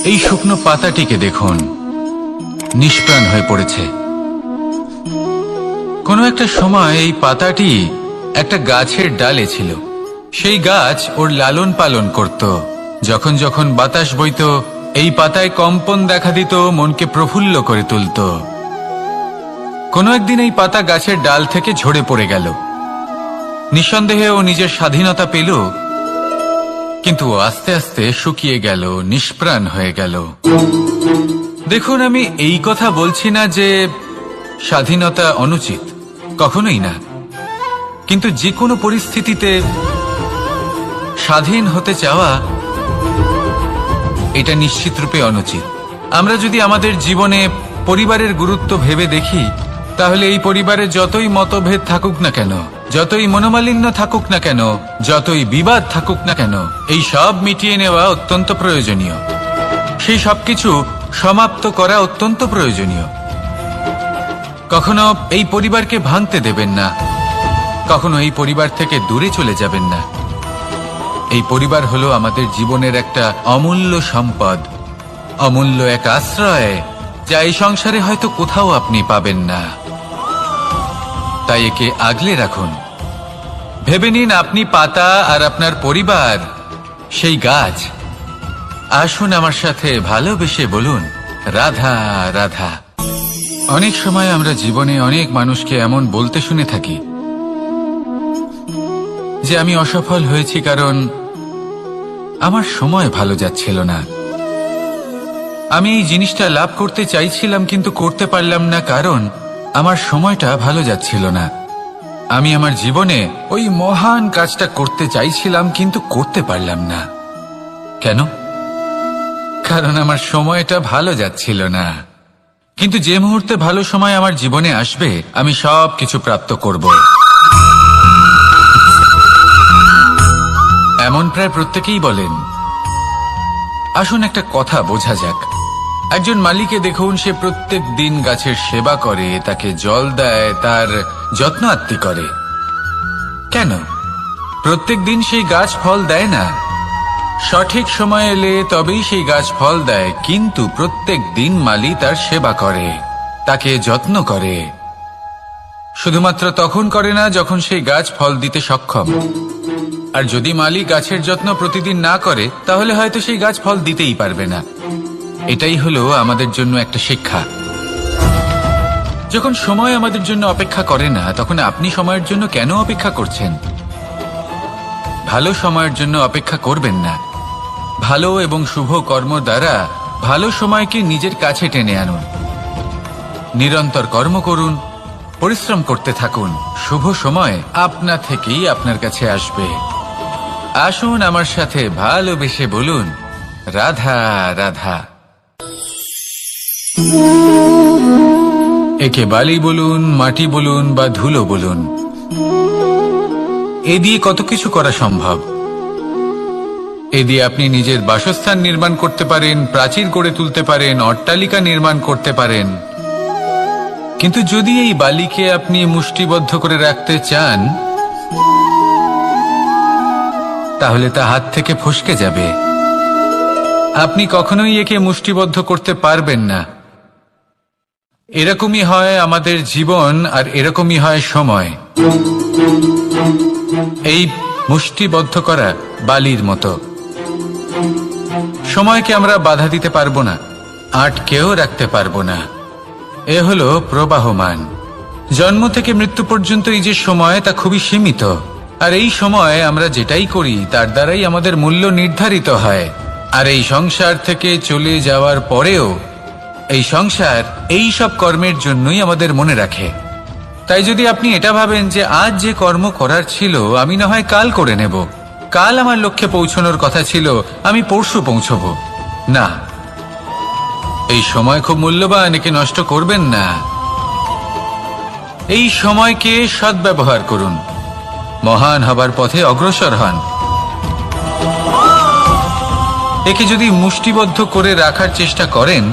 এই শুকনো পাতাটিকে দেখুন, নিষ্প্রাণ হয়ে পড়েছে। কোনো একটা সময় এই পাতাটি একটা গাছের ডালে ছিল। সেই গাছ ওর লালন পালন করত। যখন যখন বাতাস বইত, এই পাতায় কম্পন দেখা দিত, মনকে প্রফুল্ল করে তুলত। কোনো একদিন এই পাতা গাছের ডাল থেকে ঝরে পড়ে গেল। নিঃসন্দেহে ও নিজের স্বাধীনতা পেল, কিন্তু আস্তে আস্তে শুকিয়ে গেল, নিষ্প্রাণ হয়ে গেল। দেখুন, আমি এই কথা বলছি না যে স্বাধীনতা অনুচিত, কখনোই না। কিন্তু যে কোনো পরিস্থিতিতে স্বাধীন হতে চাওয়া এটা নিশ্চিতরূপে অনুচিত। আমরা যদি আমাদের জীবনে পরিবারের গুরুত্ব ভেবে দেখি, তাহলে এই পরিবারে যতই মতভেদ থাকুক না কেন, যতই মনোমালিন্য থাকুক না কেন, যতই বিবাদ থাকুক না কেন, এই সব মিটিয়ে নেওয়া অত্যন্ত প্রয়োজনীয়। সেই সবকিছু সমাপ্ত করা অত্যন্ত প্রয়োজনীয়। কখনো এই পরিবারকে ভাঙতে দেবেন না, কখনো এই পরিবার থেকে দূরে চলে যাবেন না। এই পরিবার হলো আমাদের জীবনের একটা অমূল্য সম্পদ, অমূল্য এক আশ্রয়, যা এই সংসারে হয়তো কোথাও আপনি পাবেন না। তাই একে আগলে রাখুন। ভেবে নিন আপনি পাতা আর আপনার পরিবার সেই গাছ। আসুন আমার সাথে ভালোবেসে বলুন, রাধা রাধা। অনেক সময় আমরা জীবনে অনেক মানুষকে এমন বলতে শুনে থাকি যে আমি অসফল হয়েছি কারণ আমার সময় ভালো যাচ্ছিল না। আমি এই জিনিসটা লাভ করতে চাইছিলাম কিন্তু করতে পারলাম না কারণ আমার সময়টা ভালো যাচ্ছিল না। আমি আমার জীবনে ওই মহান কাজটা করতে চাইছিলাম কিন্তু করতে পারলাম না। কেন? কারণ আমার সময়টা ভালো যাচ্ছিল না। কিন্তু যে মুহূর্তে ভালো সময় আমার জীবনে আসবে, আমি সব কিছু প্রাপ্ত করব। এমন প্রায় প্রত্যেকেই বলেন। আসুন একটা কথা বোঝা যাক। একজন মালিকে দেখুন, সে প্রত্যেক দিন গাছের সেবা করে, তাকে জল দেয়, তার যত্ন আত্তি করে। কেন? প্রত্যেক দিন সেই গাছ ফল দেয় না। সঠিক সময় এলে তবেই সেই গাছ ফল দেয়, কিন্তু প্রত্যেক দিন মালি তার সেবা করে, তাকে যত্ন করে। শুধুমাত্র তখন করে না যখন সেই গাছ ফল দিতে সক্ষম। আর যদি মালি গাছের যত্ন প্রতিদিন না করে, তাহলে হয়তো সেই গাছ ফল দিতেই পারবে না। এটাই হলো আমাদের জন্য একটা শিক্ষা। যখন সময় আমাদের জন্য অপেক্ষা করে না, তখন আপনি সময়ের জন্য কেন অপেক্ষা করছেন? ভালো সময়ের জন্য অপেক্ষা করবেন না। ভালো এবং শুভ কর্ম দ্বারা ভালো সময়কে নিজের কাছে টেনে আনুন। নিরন্তর কর্ম করুন, পরিশ্রম করতে থাকুন। শুভ সময় আপনা থেকেই আপনার কাছে আসবে। আসুন আমার সাথে ভালোবেসে বলুন, রাধা রাধা। একে বালি বলুন, মাটি বলুন বা ধুলো বলুন, এ দিয়ে কত কিছু করা সম্ভব। এ দিয়ে আপনি নিজের বাসস্থান নির্মাণ করতে পারেন, প্রাচীর গড়ে তুলতে পারেন, অট্টালিকা নির্মাণ করতে পারেন। কিন্তু যদি এই বালিকে আপনি মুষ্টিবদ্ধ করে রাখতে চান, তাহলে তা হাত থেকে ফসকে যাবে। আপনি কখনোই একে মুষ্টিবদ্ধ করতে পারবেন না। এরকমই হয় আমাদের জীবন, আর এরকমই হয় সময়। এই মুষ্টিবদ্ধ করা বালির মতো। সময়কে আমরা বাধা দিতে পারবো না, আটকেও রাখতে পারবো না। এ হলো প্রবাহমান। জন্ম থেকে মৃত্যু পর্যন্ত এই যে সময়, তা খুবই সীমিত। আর এই সময় আমরা যেটাই করি তার দ্বারাই আমাদের মূল্য নির্ধারিত হয়। আর এই সংসার থেকে চলে যাওয়ার পরেও এই সংসার এই সব কর্মের জন্যই আমাদের মনে রাখে। তাই যদি আপনি এটা ভাবেন যে আজ যে কর্ম করার ছিল আমি না হয় কাল করে নেব, কাল আমার লক্ষ্যে পৌঁছানোর কথা ছিল আমি পরশু পৌঁছব, না, এই সময় খুব মূল্যবান, একে নষ্ট করবেন না। এই সময়কে সদ্ব্যবহার করুন, মহান হবার পথে অগ্রসর হন। একে যদি মুষ্টিবদ্ধ করে রাখার চেষ্টা করেন,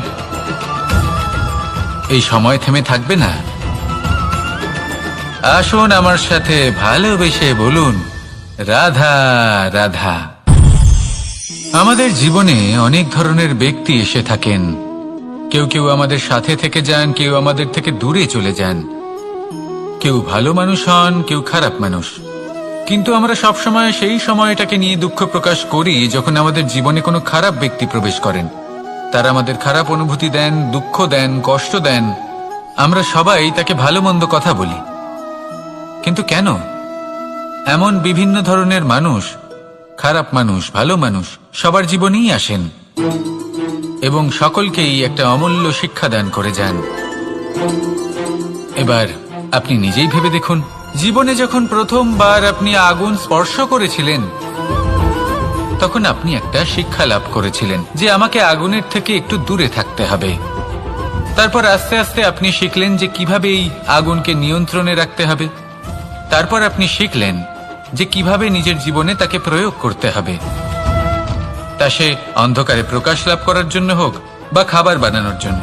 এই সময় থেমে থাকবে না। আসুন আমার সাথে ভালোবেসে বলুন, রাধা রাধা। আমাদের জীবনে অনেক ধরনের ব্যক্তি এসে থাকেন। কেউ কেউ আমাদের সাথে থেকে যান, কেউ আমাদের থেকে দূরে চলে যান। কেউ ভালো মানুষ হন, কেউ খারাপ মানুষ। কিন্তু আমরা সবসময় সেই সময়টাকে নিয়ে দুঃখ প্রকাশ করি যখন আমাদের জীবনে কোনো খারাপ ব্যক্তি প্রবেশ করেন। তারা আমাদের খারাপ অনুভূতি দেন, দুঃখ দেন, কষ্ট দেন। আমরা সবাই তাকে ভালো মন্দ কথা বলি। কিন্তু কেন? এমন বিভিন্ন ধরনের মানুষ, খারাপ মানুষ, ভালো মানুষ সবার জীবনেই আসেন এবং সকলকেই একটা অমূল্য শিক্ষা দান করে যান। এবার আপনি নিজেই ভেবে দেখুন, জীবনে যখন প্রথমবার আপনি আগুন স্পর্শ করেছিলেন তখন আপনি একটা শিক্ষা লাভ করেছিলেন যে আমাকে আগুনের থেকে একটু দূরে থাকতে হবে। তারপর আস্তে আস্তে আপনি শিখলেন যে কিভাবে এই আগুনকে নিয়ন্ত্রণে রাখতে হবে। তারপর আপনি শিখলেন যে কিভাবে নিজের জীবনে তাকে প্রয়োগ করতে হবে, তা সে অন্ধকারে প্রকাশ লাভ করার জন্য হোক বা খাবার বানানোর জন্য।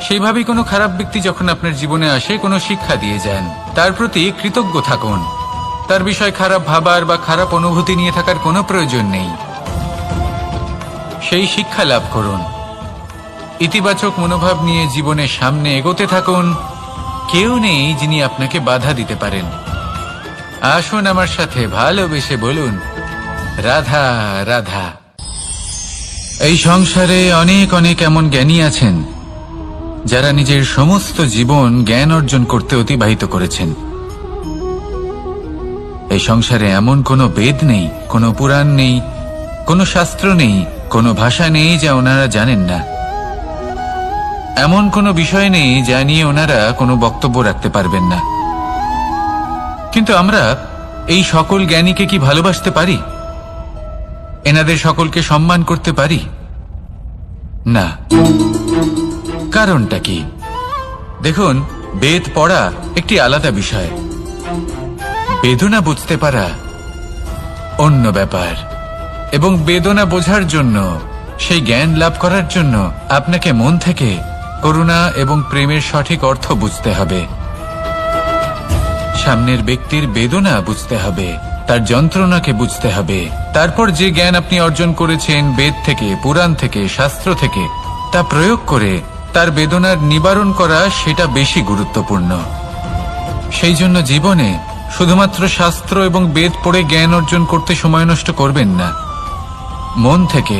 সেইভাবেই কোনো খারাপ ব্যক্তি যখন আপনার জীবনে আসে কোনো শিক্ষা দিয়ে যান, তার প্রতি কৃতজ্ঞ থাকুন। তার বিষয় খারাপ ভাবার বা খারাপ অনুভূতি নিয়ে থাকার কোনো প্রয়োজন নেই। সেই শিক্ষা লাভ করুন, ইতিবাচক মনোভাব নিয়ে জীবনের সামনে এগোতে থাকুন। কেউ নেই যিনি আপনাকে বাধা দিতে পারেন। আসুন আমার সাথে ভালোবেসে বলুন, রাধা রাধা। এই সংসারে অনেক অনেক এমন জ্ঞানী আছেন যারা নিজের সমস্ত জীবন জ্ঞান অর্জন করতে অতিবাহিত করেছেন। এই সংসারে এমন কোনো বেদ নেই, কোনো পুরাণ নেই, কোনো শাস্ত্র নেই, কোনো ভাষা নেই যা ওনারা জানেন না। এমন কোনো বিষয় নেই যা নিয়ে ওনারা কোনো বক্তব্য রাখতে পারবেন না। কিন্তু আমরা এই সকল জ্ঞানীকে কি ভালোবাসতে পারি? এনাদের সকলকে সম্মান করতে পারি না। কারণটা কি? দেখুন, বেদ পড়া একটি আলাদা বিষয়, বেদনা বুঝতে পারা অন্য ব্যাপার। এবং বেদনা বোঝার জন্য, সেই জ্ঞান লাভ করার জন্য আপনাকে মন থেকে করুণা এবং প্রেমের সঠিক অর্থ বুঝতে হবে। সামনের ব্যক্তির বেদনা বুঝতে হবে, তার যন্ত্রণাকে বুঝতে হবে। তারপর যে জ্ঞান আপনি অর্জন করেছেন বেদ থেকে, পুরাণ থেকে, শাস্ত্র থেকে, তা প্রয়োগ করে তার বেদনার নিবারণ করা, সেটা বেশি গুরুত্বপূর্ণ। সেই জন্য জীবনে শুধুমাত্র শাস্ত্র এবং বেদ পড়ে জ্ঞান অর্জন করতে সময় নষ্ট করবেন না। মন থেকে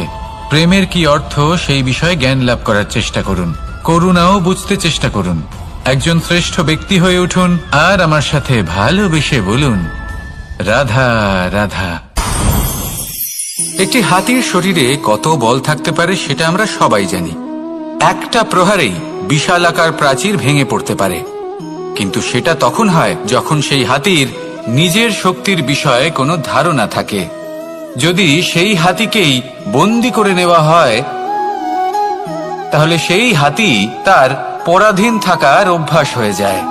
প্রেমের কি অর্থ সেই বিষয়ে জ্ঞান লাভ করার চেষ্টা করুন। করুণাও বুঝতে চেষ্টা করুন। একজন শ্রেষ্ঠ ব্যক্তি হয়ে উঠুন আর আমার সাথে ভালোবেসে বলুন, রাধা রাধা। একটি হাতির শরীরে কত বল থাকতে পারে সেটা আমরা সবাই জানি। একটা প্রহারেই বিশালাকার প্রাচীর ভেঙে পড়তে পারে। কিন্তু সেটা তখন হয় যখন সেই হাতির নিজের শক্তির বিষয়ে কোনো ধারণা থাকে। যদি সেই হাতিকেই বন্দি করে নেওয়া হয় তাহলে সেই হাতি তার পরাধীন থাকার অভ্যাস হয়ে যায়।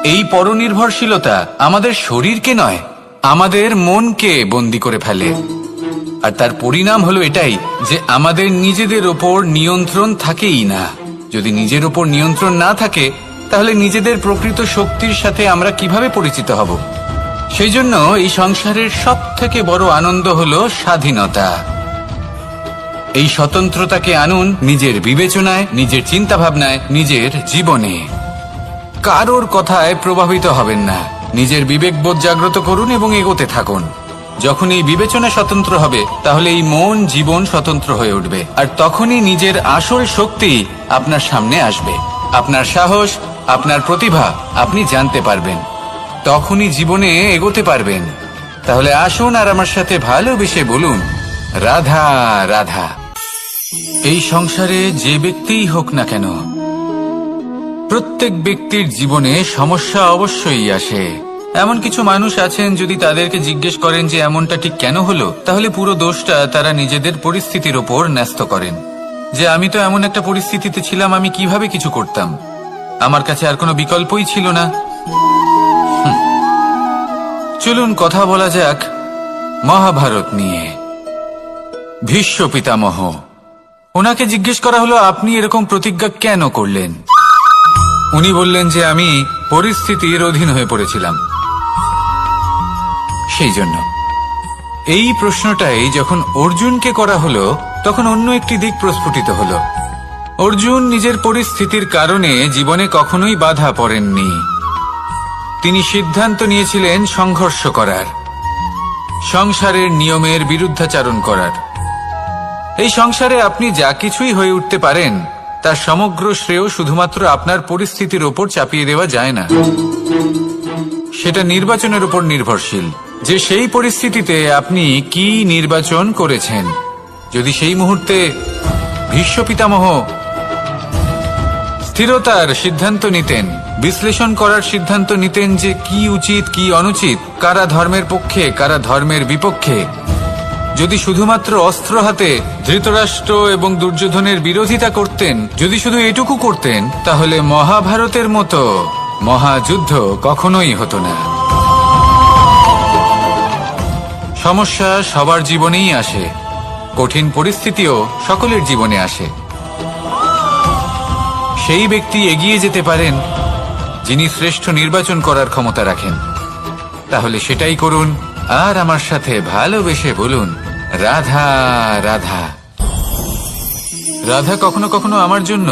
এই পরনির্ভরশীলতা আমাদের শরীরকে নয়, আমাদের মনকে বন্দি করে ফেলে। আর তার পরিণাম হলো এটাই যে আমাদের নিজেদের ওপর নিয়ন্ত্রণ থাকেই না। যদি নিজের ওপর নিয়ন্ত্রণ না থাকে তাহলে নিজেদের প্রকৃত শক্তির সাথে আমরা কিভাবে পরিচিত হব? সেই জন্য এই সংসারের সবথেকে বড় আনন্দ হলো স্বাধীনতা। এই স্বতন্ত্রতাকে আনুন নিজের বিবেচনায়, নিজের চিন্তা ভাবনায়, নিজের জীবনে। কারোর কথায় প্রভাবিত হবেন না। নিজের বিবেকবোধ জাগ্রত করুন এবং এগোতে থাকুন। যখন এই বিবেচনা স্বতন্ত্র হবে তাহলে এই মন, জীবন স্বতন্ত্র হয়ে উঠবে। আর তখনই নিজের আসল শক্তি আপনার সামনে আসবে। আপনার সাহস, আপনার প্রতিভা আপনি জানতে পারবেন। তখনই জীবনে এগোতে পারবেন। তাহলে আসুন আর আমার সাথে ভালোবেসে বলুন, রাধা রাধা। এই সংসারে যে ব্যক্তিই হোক না কেন, প্রত্যেক ব্যক্তির জীবনে সমস্যা অবশ্যই আসে। এমন কিছু মানুষ আছেন, যদি তাদেরকে জিজ্ঞেস করেন যে এমনটা ঠিক কেন হলো, তাহলে পুরো দোষটা তারা নিজেদের পরিস্থিতির ওপর ন্যস্ত করেন। যে আমি তো এমন একটা পরিস্থিতিতে ছিলাম, আমি কিভাবে কিছু করতাম, আমার কাছে আর কোনো বিকল্পই ছিল না। চলুন কথা বলা যাক মহাভারত নিয়ে। ভীষ্ম পিতামহ, ওনাকে জিজ্ঞেস করা হলো আপনি এরকম প্রতিজ্ঞা কেন করলেন? উনি বললেন যে আমি পরিস্থিতির অধীন হয়ে পড়েছিলাম, সেই জন্য। এই প্রশ্নটাই যখন অর্জুনকে করা হলো তখন অন্য একটি দিক প্রস্ফুটিত হলো। অর্জুন নিজের পরিস্থিতির কারণে জীবনে কখনোই বাধা পড়েননি। তিনি সিদ্ধান্ত নিয়েছিলেন সংঘর্ষ করার, সংসারের নিয়মের বিরুদ্ধাচারণ করার। এই সংসারে আপনি যা কিছুই হয়ে উঠতে পারেন তার সমগ্র শ্রেয় শুধুমাত্র আপনার পরিস্থিতির ওপর চাপিয়ে দেওয়া যায় না। সেটা নির্বাচনের উপর নির্ভরশীল যে সেই পরিস্থিতিতে আপনি কি নির্বাচন করেছেন। যদি সেই মুহূর্তে ভীষ্ম পিতামহ স্থিরতার সিদ্ধান্ত নিতেন, বিশ্লেষণ করার সিদ্ধান্ত নিতেন যে কি উচিত কি অনুচিত, কারা ধর্মের পক্ষে কারা ধর্মের বিপক্ষে, যদি শুধুমাত্র অস্ত্র হাতে ধৃতরাষ্ট্র এবং দুর্যোধনের বিরোধিতা করতেন, যদি শুধু এটুকু করতেন, তাহলে মহাভারতের মতো মহাযুদ্ধ কখনোই হতো না। সমস্যা সবার জীবনেই আসে, কঠিন পরিস্থিতিও সকলের জীবনে আসে। সেই ব্যক্তি এগিয়ে যেতে পারেন যিনি শ্রেষ্ঠ নির্বাচন করার ক্ষমতা রাখেন। তাহলে সেটাই করুন আর আমার সাথে ভালোবেসে বলুন, রাধা রাধা। রাধা কখনো কখনো আমার জন্য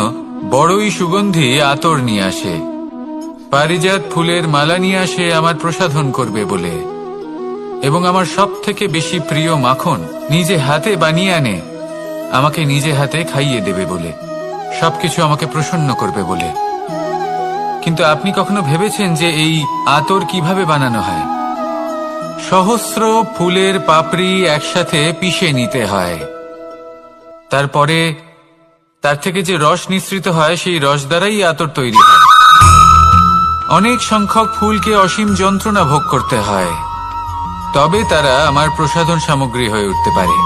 বড়ই সুগন্ধি আতর নিয়ে আসে, পারিজাত ফুলের মালা নিয়ে আসে আমার প্রসাধন করবে বলে, এবং আমার সব থেকে বেশি প্রিয় মাখন নিজে হাতে বানিয়ে আনে আমাকে নিজে হাতে খাইয়ে দেবে বলে, সবকিছু আমাকে প্রসন্ন করবে বলে। কিন্তু আপনি কখনো ভেবেছেন যে এই আতর কিভাবে বানানো হয়? সহস্র ফুলের পাপড়ি একসাথে পিষে নিতে হয়, তারপরে তার থেকে যে রস নিঃসৃত হয় সেই রস দ্বারাই আতর তৈরি হয়। অনেক সংখ্যক ফুলকে অসীম যন্ত্রণা ভোগ করতে হয়, তবে তারা আমার প্রসাধন সামগ্রী হয়ে উঠতে পারে।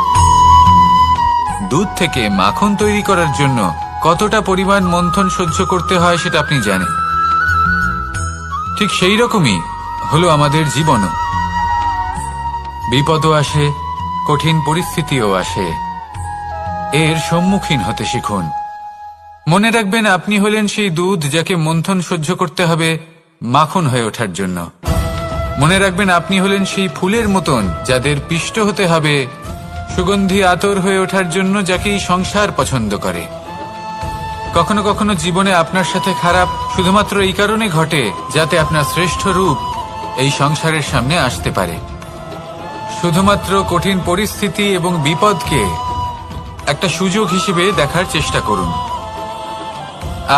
দুধ থেকে মাখন তৈরি করার জন্য কতটা পরিমাণ মন্থন সহ্য করতে হয় সেটা আপনি জানেন। ঠিক সেই রকমই হলো আমাদের জীবনও। বিপদও আসে, কঠিন পরিস্থিতিও আসে, এর সম্মুখীন হতে শিখুন। মনে রাখবেন, আপনি হলেন সেই দুধ যাকে মন্থন সহ্য করতে হবে মাখন হয়ে ওঠার জন্য। মনে রাখবেন, আপনি হলেন সেই ফুলের মতন যাদের পিষ্ট হতে হবে সুগন্ধি আতর হয়ে ওঠার জন্য, যাকে এই সংসার পছন্দ করে। কখনো কখনো জীবনে আপনার সাথে খারাপ শুধুমাত্র এই কারণে ঘটে যাতে আপনার শ্রেষ্ঠ রূপ এই সংসারের সামনে আসতে পারে। শুধুমাত্র কঠিন পরিস্থিতি এবং বিপদকে একটা সুযোগ হিসেবে দেখার চেষ্টা করুন।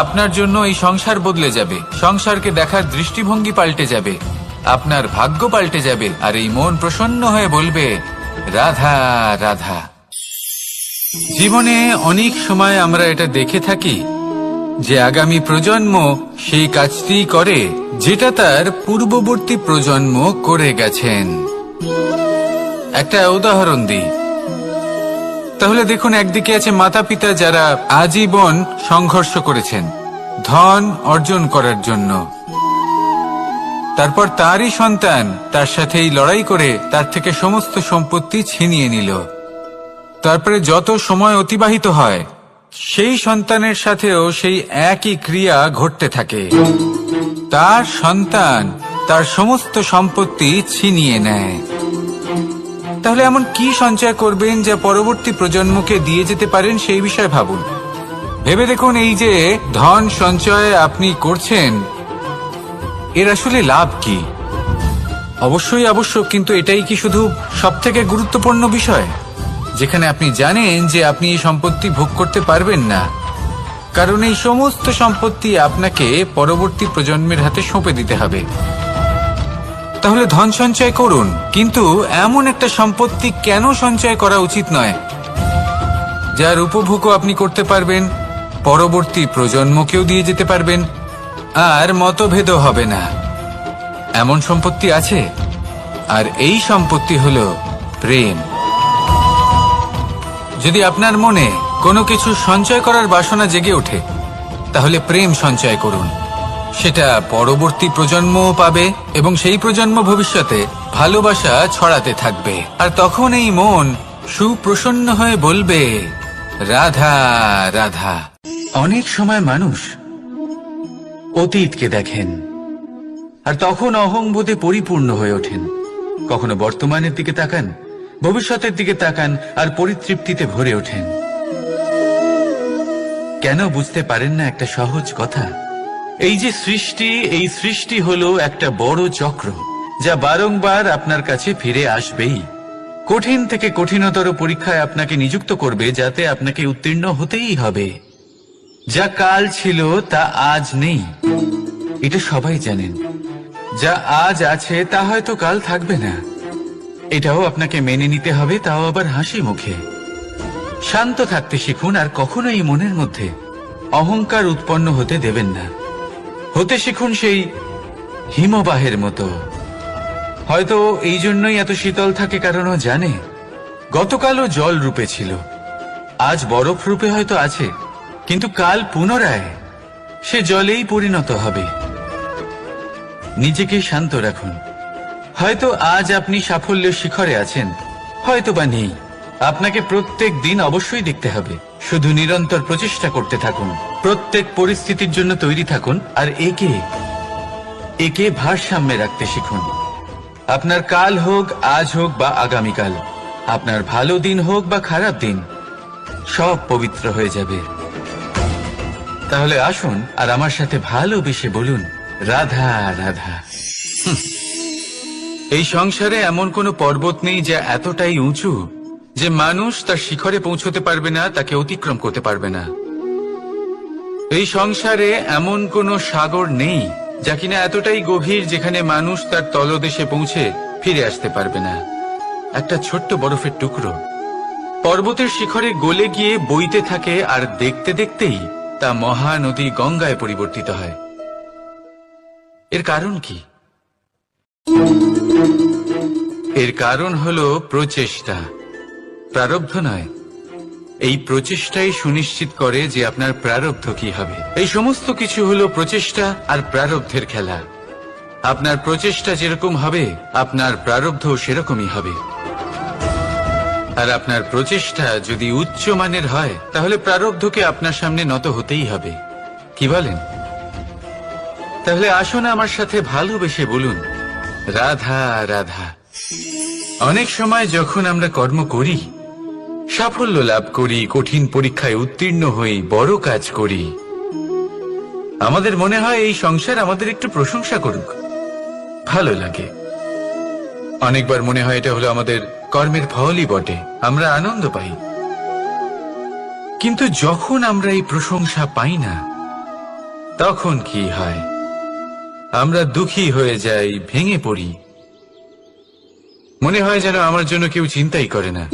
আপনার জন্য এই সংসার বদলে যাবে, সংসারকে দেখার দৃষ্টিভঙ্গি পাল্টে যাবে, আপনার ভাগ্য পাল্টে যাবে, আর এই মন প্রসন্ন হয়ে বলবে, রাধা রাধা। জীবনে অনেক সময় আমরা এটা দেখে থাকি যে আগামী প্রজন্ম সেই কাজটি করে যেটা তার পূর্ববর্তী প্রজন্ম করে গেছেন। একটা উদাহরণ দিই। তাহলে দেখুন, একদিকে আছে মাতা পিতা যারা আজীবন সংঘর্ষ করেছেন ধন অর্জন করার জন্য, তারপর তারই সন্তান তার সাথেই লড়াই করে তার থেকে সমস্ত সম্পত্তি ছিনিয়ে নিল। তারপরে যত সময় অতিবাহিত হয় সেই সন্তানের সাথেও সেই একই ক্রিয়া ঘটতে থাকে, তার সন্তান তার সমস্ত সম্পত্তি ছিনিয়ে নেয়। তাহলে এমন কি সঞ্চয় করবেন যা পরবর্তী প্রজন্মকে দিয়ে যেতে পারেন সেই বিষয়ে ভাবুন। ভেবে দেখুন, এই যে ধন সঞ্চয় আপনি করছেন এর আসলে লাভ কি? অবশ্যই আবশ্যক, কিন্তু এটাই কি শুধু সবথেকে গুরুত্বপূর্ণ বিষয় যেখানে আপনি জানেন যে আপনি এই সম্পত্তি ভোগ করতে পারবেন না, কারণ এই সমস্ত সম্পত্তি আপনাকে পরবর্তী প্রজন্মের হাতে সঁপে দিতে হবে। তাহলে ধন সঞ্চয় করুন, কিন্তু এমন একটা সম্পত্তি কেন সঞ্চয় করা উচিত নয় যার উপভোগও আপনি করতে পারবেন, পরবর্তী প্রজন্মকেও দিয়ে যেতে পারবেন, আর মতভেদও হবে না। এমন সম্পত্তি আছে, আর এই সম্পত্তি হলো প্রেম। যদি আপনার মনে কোনো কিছু সঞ্চয় করার বাসনা জেগে ওঠে, তাহলে প্রেম সঞ্চয় করুন। সেটা পরবর্তী প্রজন্মও পাবে এবং সেই প্রজন্ম ভবিষ্যতে ভালোবাসা ছড়াতে থাকবে, আর তখন এই মন সুপ্রসন্ন হয়ে বলবে, রাধা রাধা। অনেক সময় মানুষ অতীতকে দেখেন আর তখন অহংবোধে পরিপূর্ণ হয়ে ওঠেন। কখনো বর্তমানের দিকে তাকান, ভবিষ্যতের দিকে তাকান আর পরিতৃপ্তিতে ভরে ওঠেন। কেন বুঝতে পারেন না একটা সহজ কথা? এই যে সৃষ্টি, এই সৃষ্টি হলো একটা বড় চক্র, যা বারংবার আপনার কাছে ফিরে আসবেই। কঠিন থেকে কঠিনতর পরীক্ষায় আপনাকে নিযুক্ত করবে, যাতে আপনাকে উত্তীর্ণ হতেই হবে। যা কাল ছিল তা আজ নেই, এটা সবাই জানেন। যা আজ আছে তা হয়তো কাল থাকবে না, এটাও আপনাকে মেনে নিতে হবে, তাও আবার হাসি মুখে। শান্ত থাকতে শিখুন, আর কখনোই মনের মধ্যে অহংকার উৎপন্ন হতে দেবেন না। হতে শিখুন সেই হিমবাহের মতো। হয়তো এই জন্যই এত শীতল থাকে, কারণ ও জানে গতকালও জল রূপে ছিল, আজ বরফ রূপে হয়তো আছে, কিন্তু কাল পুনরায় সে জলেই পরিণত হবে। নিজেকে শান্ত রাখুন। হয়তো আজ আপনি সাফল্যের শিখরে আছেন, হয়তো বা নেই। আপনাকে প্রত্যেক দিন অবশ্যই দেখতে হবে। শুধু নিরন্তর প্রচেষ্টা করতে থাকুন, প্রত্যেক পরিস্থিতির জন্য তৈরি থাকুন, আর একে ভারসাম্যে রাখতে শিখুন। আপনার কাল হোক, আজ হোক বা আগামীকাল, আপনার ভালো দিন হোক বা খারাপ দিন, সব পবিত্র হয়ে যাবে। তাহলে আসুন আর আমার সাথে ভালোবেসে বলুন, রাধা রাধা। এই সংসারে এমন কোনো পর্বত নেই যা এতটাই উঁচু যে মানুষ তার শিখরে পৌঁছতে পারবে না, তাকে অতিক্রম করতে পারবে না। এই সংসারে এমন কোনো সাগর নেই যা কিনা এতটাই গভীর যেখানে মানুষ তার তলদেশে পৌঁছে ফিরে আসতে পারবে না। একটা ছোট্ট বরফের টুকরো পর্বতের শিখরে গলে গিয়ে বইতে থাকে, আর দেখতে দেখতেই তা মহানদী গঙ্গায় পরিবর্তিত হয়। এর কারণ কি? এর কারণ হলো প্রচেষ্টা, প্রারব্ধ নয়। এই প্রচেষ্টাই সুনিশ্চিত করে যে আপনার প্রারব্ধ কি হবে। এই সমস্ত কিছু হলো প্রচেষ্টা আর প্রারব্ধের খেলা। আপনার প্রচেষ্টা যেরকম হবে, আপনার প্রারব্ধ সেরকমই হবে। আর আপনার প্রচেষ্টা যদি উচ্চ মানের হয়, তাহলে প্রারব্ধকে আপনার সামনে নত হতেই হবে। কি বলেন? তাহলে আসুন আমার সাথে ভালোবেসে বলুন, রাধা রাধা। অনেক সময় যখন আমরা কর্ম করি, সাফল্য লাভ করি, কঠিন পরীক্ষায় উত্তীর্ণ হই, বড় কাজ করি, আমাদের মনে হয় এই সংসার আমাদের একটু প্রশংসা করুক, ভালো লাগে। অনেকবার মনে হয় এটা হলো আমাদের কর্মের ফলই বটে, আমরা আনন্দ পাই। কিন্তু যখন আমরা এই প্রশংসা পাই না, তখন কি হয়? আমরা দুঃখী হয়ে যাই, ভেঙে পড়ি। মনে হয় যেন আমার জন্য কেউ চিন্তাই করে না।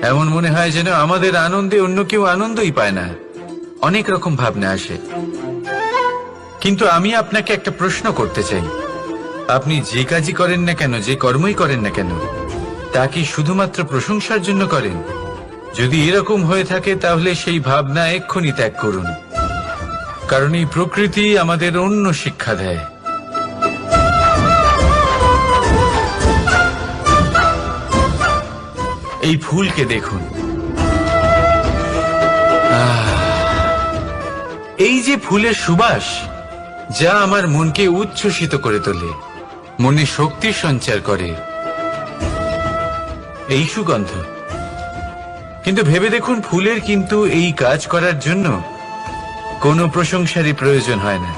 এমন মনে হয় যেন আমাদের আনন্দে অন্য কেউ আনন্দই পায় না। অনেক রকম ভাবনা আসে। কিন্তু আমি আপনাকে একটা প্রশ্ন করতে চাই, আপনি যে কাজই করেন না কেন, যে কর্মই করেন না কেন, তা কি শুধুমাত্র প্রশংসার জন্য করেন? যদি এরকম হয়ে থাকে, তাহলে সেই ভাবনা এক্ষুনি ত্যাগ করুন। কারণ এই প্রকৃতি আমাদের অন্য শিক্ষা দেয়। এই ফুলকে দেখুন, এই যে ফুলের সুবাস, যা আমার মনকে উচ্ছ্বসিত করে তোলে, মনে শক্তি সঞ্চার করে, এই সুগন্ধ। কিন্তু ভেবে দেখুন, ফুলের কিন্তু এই কাজ করার জন্য কোনো প্রশংসারই প্রয়োজন হয় না।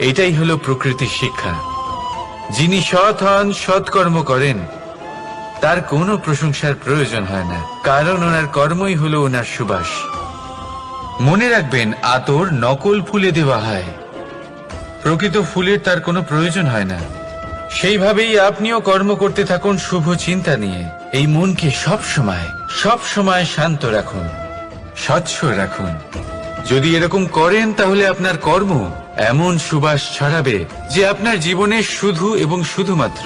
এটাই হলো প্রকৃতির শিক্ষা। যিনি সৎ হন, সৎকর্ম করেন, তার কোনো প্রশংসার প্রয়োজন হয় না, কারণ ওনার কর্মই হলো ওনার সুবাস। মনে রাখবেন, আতর নকল ফুলে দেওয়া হয়, প্রকৃত ফুলের তার কোনো প্রয়োজন হয় না। সেইভাবেই আপনিও কর্ম করতে থাকুন শুভ চিন্তা নিয়ে। এই মনকে সব সময় শান্ত রাখুন, স্বচ্ছ রাখুন। যদি এরকম করেন, তাহলে আপনার কর্ম এমন সুবাস ছড়াবে যে আপনার জীবনে শুধু এবং শুধুমাত্র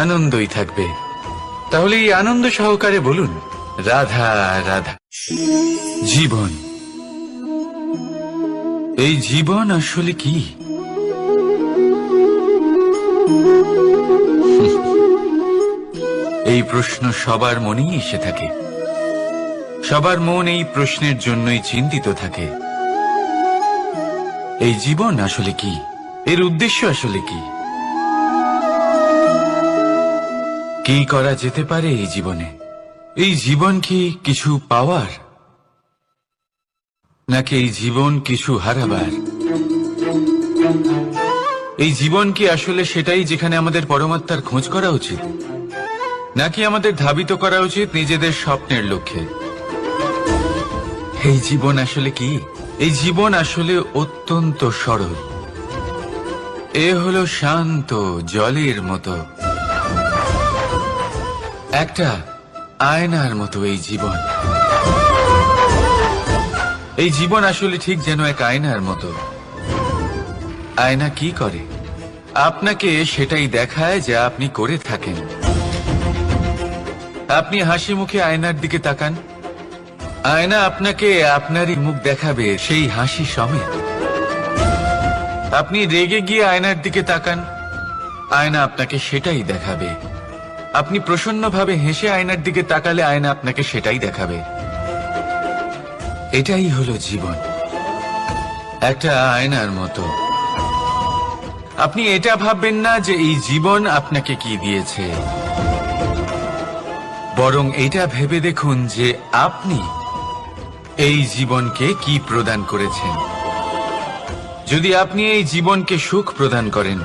আনন্দই থাকবে। তাহলে এই আনন্দ সহকারে বলুন, রাধা রাধা। জীবন, এই জীবন আসলে কি? এই প্রশ্ন সবার মনেই এসে থাকে। সবার মন এই প্রশ্নের জন্যই চিন্তিত থাকে। এই জীবন আসলে কি? এর উদ্দেশ্য আসলে কি? কি করা যেতে পারে এই জীবনে? এই জীবন কি কিছু পাওয়ার, নাকি এই জীবন কিছু হারাবার? এই জীবন কি আসলে সেটাই যেখানে আমাদের পরমাত্মার খোঁজ করা উচিত, নাকি আমাদের ধাবিত করা উচিত নিজেদের স্বপ্নের লক্ষ্যে? এই জীবন আসলে কি? এই জীবন আসলে অত্যন্ত সরল। এ হলো শান্ত জলের মতো, একটা আয়নার মতো এই জীবন। এই জীবন আসলে ঠিক যেন এক আয়নার মতো। আয়না কি করে? আপনাকে সেটাই দেখায় যা আপনি করে থাকেন। আপনি হাসি মুখে আয়নার দিকে তাকান, আয়না আপনাকে আপনারই মুখ দেখাবে সেই হাসি সমেত। আপনি রেগে গিয়ে আয়নার দিকে তাকান, আয়না আপনাকে সেটাই দেখাবে। আপনি প্রসন্নভাবে হেসে আয়নার দিকে তাকালে আয়না আপনাকে সেটাই দেখাবে। এটাই হলো জীবন, একটা আয়নার মতো। আপনি এটা ভাববেন না যে এই জীবন আপনাকে কি দিয়েছে, বরং এটা ভেবে দেখুন যে আপনি এই জীবনকে কি প্রদান করেছেন। যদি আপনি এই জীবনকে সুখ প্রদান করেন,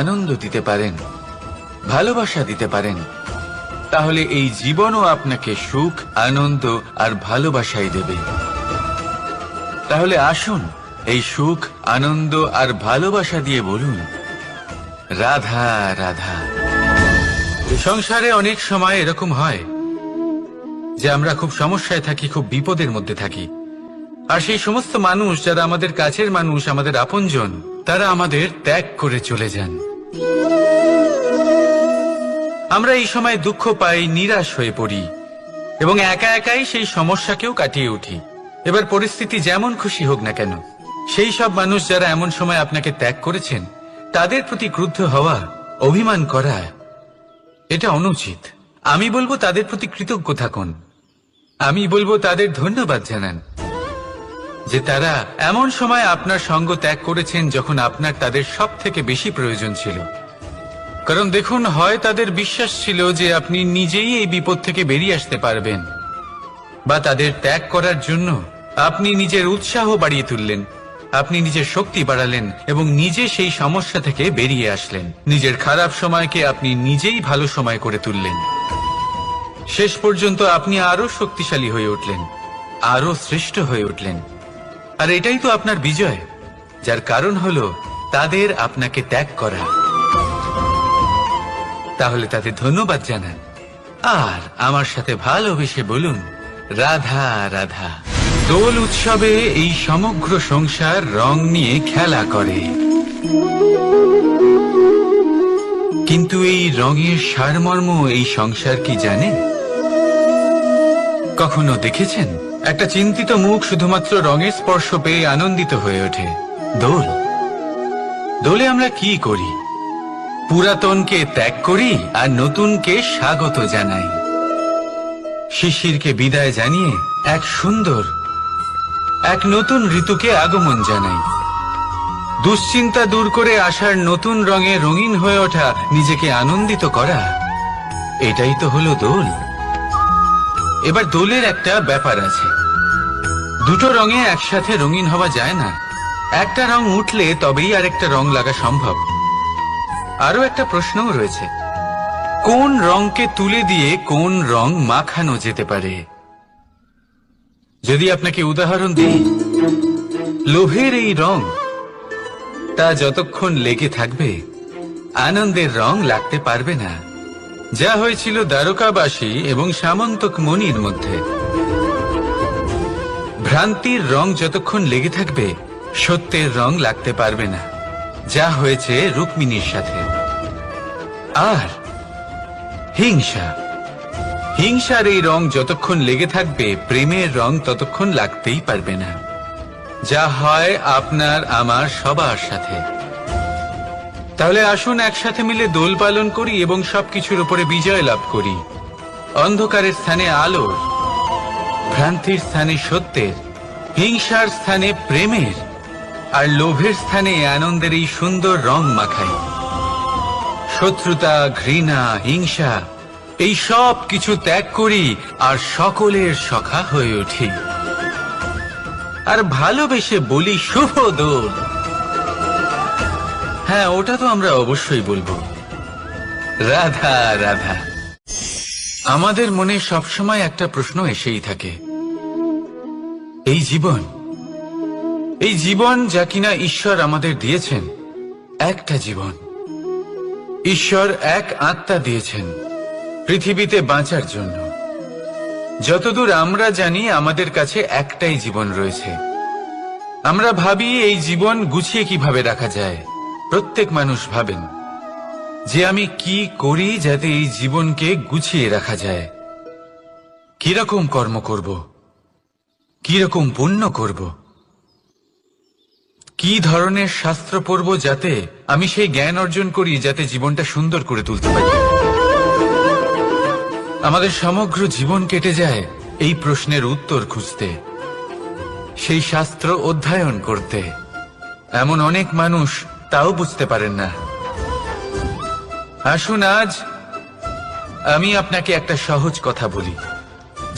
আনন্দ দিতে পারেন, ভালোবাসা দিতে পারেন, তাহলে এই জীবনও আপনাকে সুখ, আনন্দ আর ভালোবাসাই দেবে। তাহলে আসুন এই সুখ, আনন্দ আর ভালোবাসা দিয়ে বলুন, রাধা রাধা। সংসারে অনেক সময় এরকম হয় যে আমরা খুব সমস্যায় থাকি, খুব বিপদের মধ্যে থাকি। আর সেই সমস্ত মানুষ যারা আমাদের কাছের মানুষ, আমাদের আপনজন, তারা আমাদের ত্যাগ করে চলে যান। আমরা এই সময় দুঃখ পাই, নিরাশ হয়ে পড়ি এবং একা একাই সেই সমস্যাকেও কাটিয়ে উঠি। এবার পরিস্থিতি যেমন খুশি হোক না কেন, সেই সব মানুষ যারা এমন সময় আপনাকে ত্যাগ করেছেন, তাদের প্রতি ক্রুদ্ধ হওয়া, অভিমান করা, এটা অনুচিত। আমি বলবো তাদের প্রতি কৃতজ্ঞ থাকুন। আমি বলবো তাদের ধন্যবাদ জানান যে তারা এমন সময় আপনার সঙ্গ ত্যাগ করেছেন যখন আপনার তাদের সব থেকে বেশি প্রয়োজন ছিল। কারণ দেখুন, হয় তাদের বিশ্বাস ছিল যে আপনি নিজেই এই বিপদ থেকে বেরিয়ে আসতে পারবেন, বা তাদের ত্যাগ করার জন্য আপনি নিজের উৎসাহ বাড়িয়ে তুললেন, আপনি নিজের শক্তি বাড়ালেন এবং নিজে সেই সমস্যা থেকে বেরিয়ে আসলেন। নিজের খারাপ সময়কে আপনি নিজেই ভালো সময় করে তুললেন। শেষ পর্যন্ত আপনি আরো শক্তিশালী হয়ে উঠলেন, আরো শ্রেষ্ঠ হয়ে উঠলেন। আর এটাই তো আপনার বিজয়, যার কারণ হলো তাদের আপনাকে ত্যাগ করা। তাহলে তাদের ধন্যবাদ জানান আর আমার সাথে ভালোবেসে বলুন, রাধা রাধা। দোল উৎসবে এই সমগ্র সংসার রং নিয়ে খেলা করে, কিন্তু এই রঙের সারমর্ম এই সংসার কি জানে? কখনো দেখেছেন একটা চিন্তিত মুখ শুধুমাত্র রঙের স্পর্শ পেয়ে আনন্দিত হয়ে ওঠে? দোলে আমরা কি করি? পুরাতনকে ত্যাগ করি আর নতুনকে স্বাগত জানাই। শিশিরকে বিদায় জানিয়ে এক সুন্দর, এক নতুন ঋতুকে আগমন জানাই। দুশ্চিন্তা দূর করে আসার নতুন রঙে রঙিন হয়ে ওঠা, নিজেকে আনন্দিত করা, এটাই তো হলো দোল। এবার দোলের একটা ব্যাপার আছে, দুটো রঙে একসাথে রঙিন হওয়া যায় না। একটা রং উঠলে তবেই আরেকটা রং লাগা সম্ভব। আরো একটা প্রশ্নও রয়েছে, কোন রংকে তুলে দিয়ে কোন রং মাখানো যেতে পারে? যদি আপনাকে উদাহরণ দিই, লোভের এই রং, তা যতক্ষণ লেগে থাকবে আনন্দের রং লাগতে পারবে না। যা হয়েছিল দ্বারকাবাসী এবং সামন্তক মণির মধ্যে। ভ্রান্তির রং যতক্ষণ লেগে থাকবে সত্যের রং লাগতে পারবে না, যা হয়েছে রুক্মিণীর সাথে। আর হিংসার এই রং যতক্ষণ লেগে থাকবে প্রেমের রং ততক্ষণ লাগতেই পারবে না, যা হয় আপনার আমার সবার সাথে। তাহলে আসুন একসাথে মিলে দোল পালন করি এবং সবকিছুর উপরে বিজয় লাভ করি। অন্ধকারের স্থানে আলোর, ভ্রান্তির স্থানে সত্যের, হিংসার স্থানে প্রেমের, আর লোভের স্থানে আনন্দের এই সুন্দর রং মাখাই। শত্রুতা, ঘৃণা, হিংসা এই সব কিছু ত্যাগ করি আর সকলের সখা হয়ে উঠি, আর ভালোবেসে বলি শুভ দোল। হ্যাঁ, ওটা তো আমরা অবশ্যই বলবো, রাধা রাধা। আমাদের মনে সবসময় একটা প্রশ্ন এসেই থাকে, এই জীবন যা কিনা ঈশ্বর আমাদের দিয়েছেন, একটা জীবন। ঈশ্বর এক আত্মা দিয়েছেন পৃথিবীতে বাঁচার জন্য। যতদূর আমরা জানি আমাদের কাছে একটাই জীবন রয়েছে। আমরা ভাবি এই জীবন গুছিয়ে কিভাবে রাখা যায়। প্রত্যেক মানুষ ভাবেন যে আমি কি করি যাতে এই জীবনকে গুছিয়ে রাখা যায়, কিরকম কর্ম করব, কিরকম পুণ্য করব, কি ধরনের শাস্ত্র পড়ব যাতে আমি সেই জ্ঞান অর্জন করি যাতে জীবনটা সুন্দর করে তুলতে পারি। আমাদের সমগ্র জীবন কেটে যায় এই প্রশ্নের উত্তর খুঁজতে, সেই শাস্ত্র অধ্যয়ন করতে। এমন অনেক মানুষ তাও বুঝতে পারেন না। আসুন আজ আমি আপনাকে একটা সহজ কথা বলি,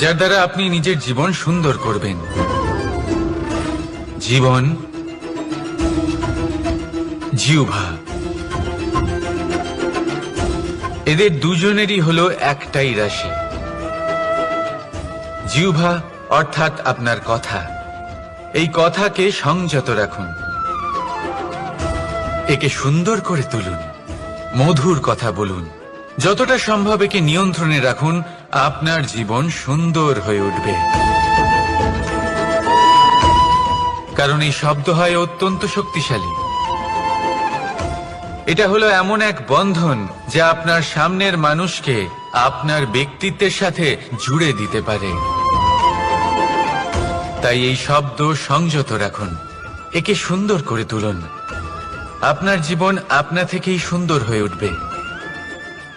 যার দ্বারা আপনি নিজের জীবন সুন্দর করবেন। জীবন, জিহ্বা, এদের দুজনেরই হলো একটাই রাশি। জিহ্বা অর্থাৎ আপনার কথা, এই কথাকে সংযত রাখুন, একে সুন্দর করে তুলুন, মধুর কথা বলুন, যতটা সম্ভব একে নিয়ন্ত্রণে রাখুন। আপনার জীবন সুন্দর হয়ে উঠবে। কারণ এই শব্দ হয় অত্যন্ত শক্তিশালী। এটা হলো এমন এক বন্ধন যা আপনার সামনের মানুষকে আপনার ব্যক্তিত্বের সাথে জুড়ে দিতে পারে। তাই এই শব্দ সংযত রাখুন, একে সুন্দর করে তুলুন। আপনার জীবন আপনা থেকেই সুন্দর হয়ে উঠবে।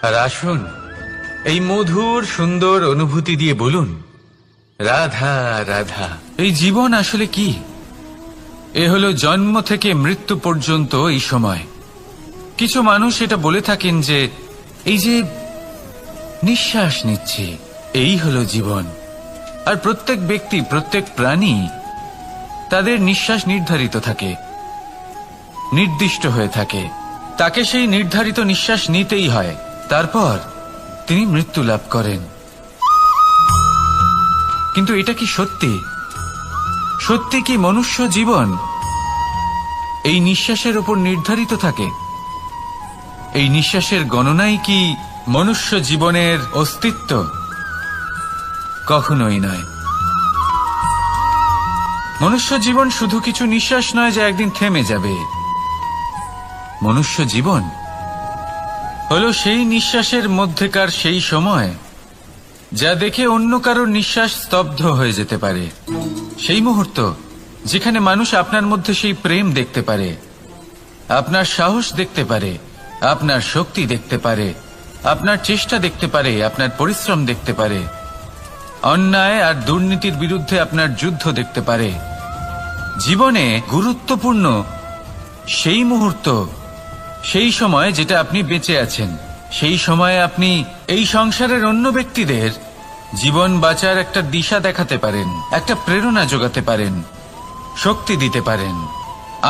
আর আসুন এই মধুর সুন্দর অনুভূতি দিয়ে বলুন, রাধা রাধা। এই জীবন আসলে কি? এ হলো জন্ম থেকে মৃত্যু পর্যন্ত এই সময়। কিছু মানুষ এটা বলে থাকেন যে এই যে নিঃশ্বাস নিচ্ছি, এই হলো জীবন। আর প্রত্যেক ব্যক্তি, প্রত্যেক প্রাণী, তাদের নিঃশ্বাস নির্ধারিত থাকে, নির্দিষ্ট হয়ে থাকে। তাকে সেই নির্ধারিত নিঃশ্বাস নিতেই হয়, তারপর তিনি মৃত্যু লাভ করেন। কিন্তু এটা কি সত্যি? সত্যি কি মনুষ্য জীবন এই নিঃশ্বাসের উপর নির্ধারিত থাকে? এই নিঃশ্বাসের গণনাই কি মনুষ্য জীবনের অস্তিত্ব? কখনোই নয়। মনুষ্য জীবন শুধু কিছু নিঃশ্বাস নয় যা একদিন থেমে যাবে। মনুষ্য জীবন হলো সেই নিঃশ্বাসের মধ্যেকার সেই সময় যা দেখে অন্য কারোর নিঃশ্বাস স্তব্ধ হয়ে যেতে পারে। সেই মুহূর্ত যেখানে মানুষ আপনার মধ্যে সেই প্রেম দেখতে পারে, আপনার সাহস দেখতে পারে, আপনার শক্তি দেখতে পারে, আপনার চেষ্টা দেখতে পারে, আপনার পরিশ্রম দেখতে পারে, অন্যায় আর দুর্নীতির বিরুদ্ধে আপনার যুদ্ধ দেখতে পারে। জীবনে গুরুত্বপূর্ণ সেই মুহূর্ত, সেই সময় যেটা আপনি বেঁচে আছেন। সেই সময়ে আপনি এই সংসারের অন্য ব্যক্তিদের জীবন বাঁচার একটা দিশা দেখাতে পারেন, একটা প্রেরণা যোগাতে পারেন, শক্তি দিতে পারেন,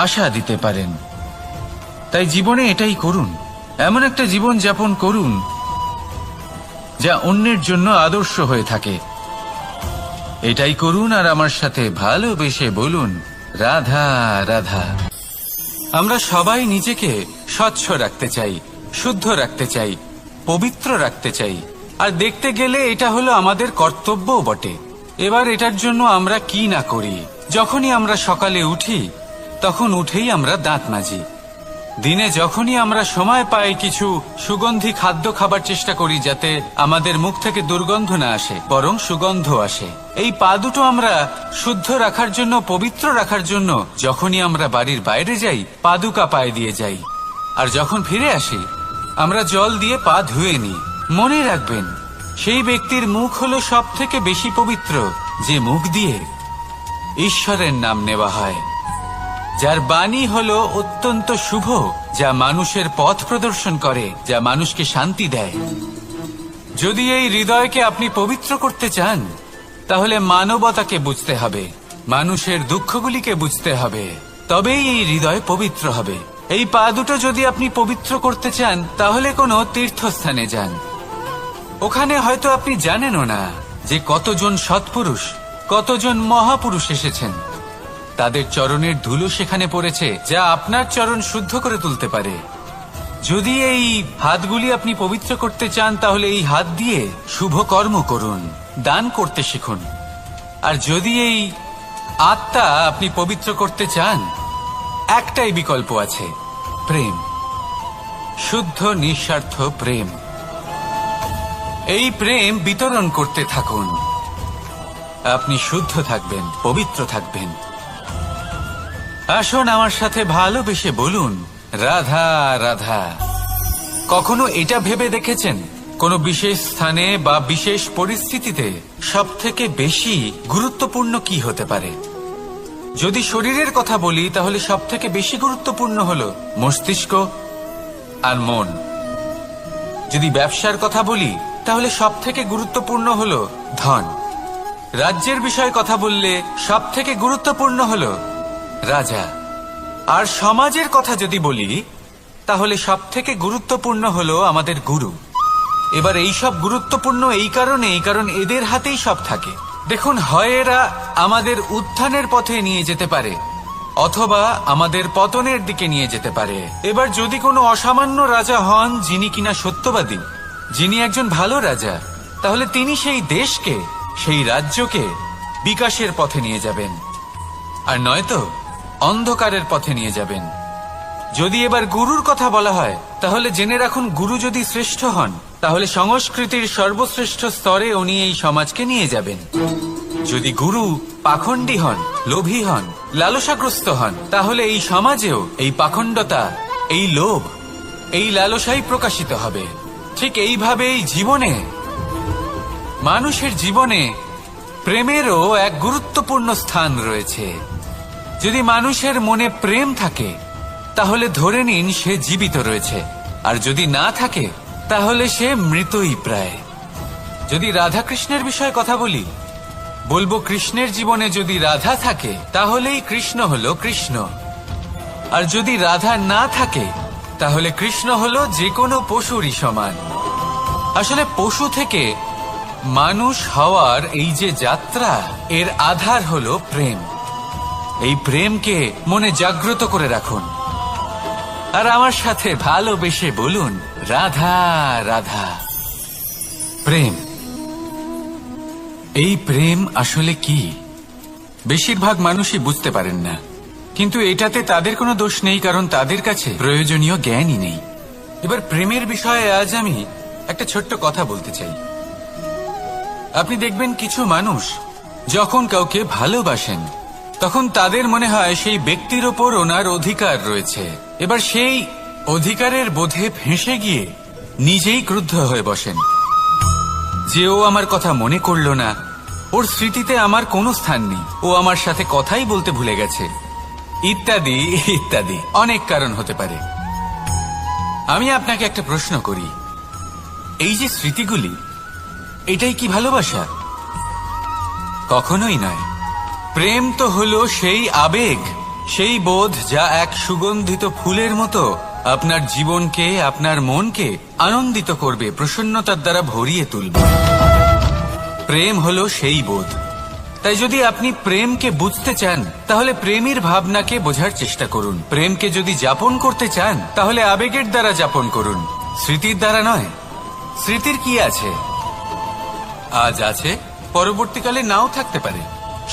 আশা দিতে পারেন। তাই জীবনে এটাই করুন, এমন একটা জীবন যাপন করুন যা অন্যের জন্য আদর্শ হয়ে থাকে। এটাই করুন আর আমার সাথে ভালোবেসে বলুন, রাধা রাধা। আমরা সবাই নিজেকে স্বচ্ছ রাখতে চাই, শুদ্ধ রাখতে চাই, পবিত্র রাখতে চাই। আর দেখতে গেলে এটা হলো আমাদের কর্তব্যও বটে। এবার এটার জন্য আমরা কি না করি। যখনই আমরা সকালে উঠি তখন উঠেই আমরা দাঁত মাজি। দিনে যখনই আমরা সময় পাই কিছু সুগন্ধি খাদ্য খাবার চেষ্টা করি যাতে আমাদের মুখ থেকে দুর্গন্ধ না আসে, বরং সুগন্ধ আসে। এই পা দুটো আমরা শুদ্ধ রাখার জন্য, পবিত্র রাখার জন্য যখনই আমরা বাড়ির বাইরে যাই পাদুকা পায়ে দিয়ে যাই, আর যখন ফিরে আসি আমরা জল দিয়ে পা ধুয়ে নিই। মনে রাখবেন, সেই ব্যক্তির মুখ হলো সব থেকে বেশি পবিত্র যে মুখ দিয়ে ঈশ্বরের নাম নেওয়া হয়, যার বাণী হলো অত্যন্ত শুভ, যা মানুষের পথ প্রদর্শন করে, যা মানুষকে শান্তি দেয়। যদি এই হৃদয়কে আপনি পবিত্র করতে চান, তাহলে মানবতাকে বুঝতে হবে, মানুষের দুঃখগুলিকে বুঝতে হবে, তবেই এই হৃদয় পবিত্র হবে। এই পা দুটো যদি আপনি পবিত্র করতে চান, তাহলে কোনো তীর্থস্থানে যান। ওখানে হয়তো আপনি জানেনও না যে কতজন সৎপুরুষ, কতজন মহাপুরুষ এসেছেন। তাদের চরণের ধুলো সেখানে পড়েছে, যা আপনার চরণ শুদ্ধ করে তুলতে পারে। যদি এই হাতগুলি আপনি পবিত্র করতে চান, তাহলে এই হাত দিয়ে শুভ কর্ম করুন, দান করতে শিখুন। আর যদি এই আত্মা আপনি পবিত্র করতে চান, একটাই বিকল্প আছে, প্রেম, শুদ্ধ নিঃস্বার্থ প্রেম। এই প্রেম বিতরণ করতে থাকুন, আপনি শুদ্ধ থাকবেন, পবিত্র থাকবেন। আসুন আমার সাথে ভালোবেসে বলুন, রাধা রাধা। কখনো এটা ভেবে দেখেছেন কোনো বিশেষ স্থানে বা বিশেষ পরিস্থিতিতে সবথেকে বেশি গুরুত্বপূর্ণ কি হতে পারে? যদি শরীরের কথা বলি, তাহলে সবথেকে বেশি গুরুত্বপূর্ণ হলো মস্তিষ্ক আর মন। যদি ব্যবসার কথা বলি, তাহলে সবথেকে গুরুত্বপূর্ণ হলো ধন। রাজ্যের বিষয়ে কথা বললে সবথেকে গুরুত্বপূর্ণ হলো রাজা। আর সমাজের কথা যদি বলি, তাহলে সবথেকে গুরুত্বপূর্ণ হলো আমাদের গুরু। এবার এই সব গুরুত্বপূর্ণ এই কারণ এদের হাতেই সব থাকে। দেখুন, হয় এরা আমাদের উত্থানের পথে নিয়ে যেতে পারে, অথবা আমাদের পতনের দিকে নিয়ে যেতে পারে। এবার যদি কোনো অসামান্য রাজা হন, যিনি কিনা সত্যবাদী, যিনি একজন ভালো রাজা, তাহলে তিনি সেই দেশকে, সেই রাজ্যকে বিকাশের পথে নিয়ে যাবেন, আর নয়তো অন্ধকারের পথে নিয়ে যাবেন। যদি এবার গুরুর কথা বলা হয়, তাহলে জেনে রাখুন, গুরু যদি শ্রেষ্ঠ হন, তাহলে সংস্কৃতির সর্বশ্রেষ্ঠ স্তরে উনি এই সমাজকে নিয়ে যাবেন। যদি গুরু পাখণ্ডী হন, লোভী হন, লালসাগ্রস্ত হন, তাহলে এই সমাজেও এই পাখণ্ডতা, এই লোভ, এই লালসাই প্রকাশিত হবে। ঠিক এইভাবেই জীবনে, মানুষের জীবনে প্রেমেরও এক গুরুত্বপূর্ণ স্থান রয়েছে। যদি মানুষের মনে প্রেম থাকে, তাহলে ধরে নিন সে জীবিত রয়েছে, আর যদি না থাকে, তাহলে সে মৃতই প্রায়। যদি রাধা কৃষ্ণের বিষয়ে কথা বলি, বলবো কৃষ্ণের জীবনে যদি রাধা থাকে, তাহলেই কৃষ্ণ হলো কৃষ্ণ। আর যদি রাধা না থাকে, তাহলে কৃষ্ণ হলো যে কোনো পশুরই সমান। আসলে পশু থেকে মানুষ হওয়ার এই যে যাত্রা, এর আধার হলো প্রেম। এই প্রেমকে মনে জাগ্রত করে রাখুন, আর আমার সাথে ভালোবেসে বলুন, রাধা রাধা। প্রেম, এই প্রেম আসলে কি? বেশিরভাগ মানুষই বুঝতে পারেন না, কিন্তু এটাতে তাদের কোনো দোষ নেই, কারণ তাদের কাছে প্রয়োজনীয় জ্ঞানই নেই। এবার প্রেমের বিষয়ে আজ আমি একটা ছোট্ট কথা বলতে চাই। আপনি দেখবেন, কিছু মানুষ যখন কাউকে ভালোবাসেন, তখন তাদের মনে হয় সেই ব্যক্তির ওপর ওনার অধিকার রয়েছে। এবার সেই অধিকারের বোধে ফেঁসে গিয়ে নিজেই ক্রুদ্ধ হয়ে বসেন, যে ও আমার কথা মনে করলো না, ওর স্মৃতিতে আমার কোনো স্থান নেই, ও আমার সাথে কথাই বলতে ভুলে গেছে, ইত্যাদি ইত্যাদি অনেক কারণ হতে পারে। আমি আপনাকে একটা প্রশ্ন করি, এই যে স্মৃতিগুলি, এটাই কি ভালোবাসা? কখনোই নয়। প্রেম তো হলো সেই আবেগ, সেই বোধ, যা এক সুগন্ধিত ফুলের মতো আপনার জীবনকে, আপনার মনকে আনন্দিত করবে, প্রসন্নতার দ্বারা ভরিয়ে তুলবে। প্রেম হলো সেই বোধ। তাই যদি আপনি প্রেমকে বুঝতে চান, তাহলে প্রেমের ভাবনাকে বোঝার চেষ্টা করুন। প্রেমকে যদি যাপন করতে চান, তাহলে আবেগের দ্বারা যাপন করুন, স্মৃতির দ্বারা নয়। স্মৃতির কি আছে? আজ আছে, পরবর্তীকালে নাও থাকতে পারে।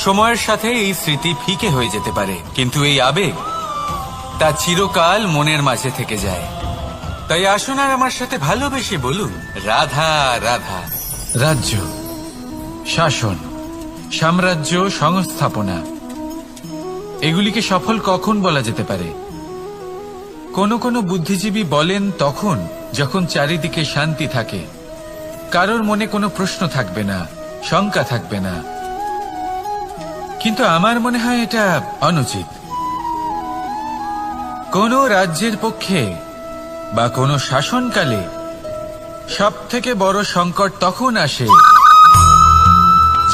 সময়ের সাথে এই স্মৃতি ফিকে হয়ে যেতে পারে, কিন্তু এই আবেগ, তা চিরকাল মনের মাঝে থেকে যায়। তাই আসুন আর আমার সাথে ভালোবেসে বলুন, রাধা রাধা। রাজ্য, শাসন, সাম্রাজ্য, সংস্থাপনা, এগুলিকে সফল কখন বলা যেতে পারে? কোনো কোনো বুদ্ধিজীবী বলেন তখন, যখন চারিদিকে শান্তি থাকে, কারোর মনে কোনো প্রশ্ন থাকবে না, শঙ্কা থাকবে না। কিন্তু আমার মনে হয় এটা অনুচিত। কোনো রাজ্যের পক্ষে বা কোনো শাসনকালে সবথেকে বড় সংকট তখন আসে